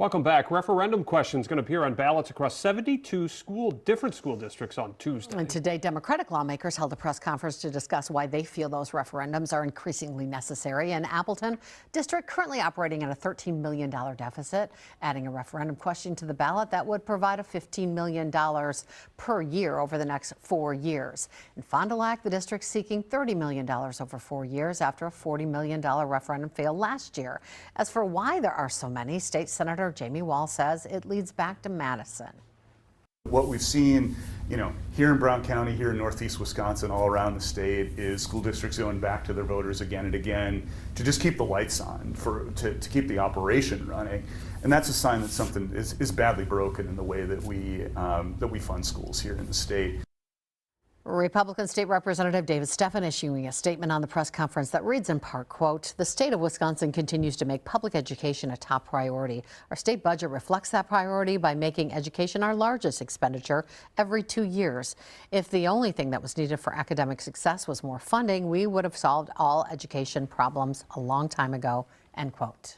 Welcome back. Referendum questions going to appear on ballots across 72 different school districts on Tuesday. And today, Democratic lawmakers held a press conference to discuss why they feel those referendums are increasingly necessary. In Appleton district, currently operating at a $13 million deficit, adding a referendum question to the ballot that would provide a $15 million per year over the next 4 years. In Fond du Lac, the district seeking $30 million over 4 years after a $40 million referendum failed last year. As for why there are so many, State Senator Jamie Wall says it leads back to Madison. What we've seen, here in Brown County, here in Northeast Wisconsin, all around the state, is school districts going back to their voters again and again to just keep the lights on, to keep the operation running. And that's a sign that something is badly broken in the way that we fund schools here in the state. Republican State Representative David Steffen issuing a statement on the press conference that reads in part, quote, "The state of Wisconsin continues to make public education a top priority. Our state budget reflects that priority by making education our largest expenditure every 2 years. If the only thing that was needed for academic success was more funding, we would have solved all education problems a long time ago," end quote.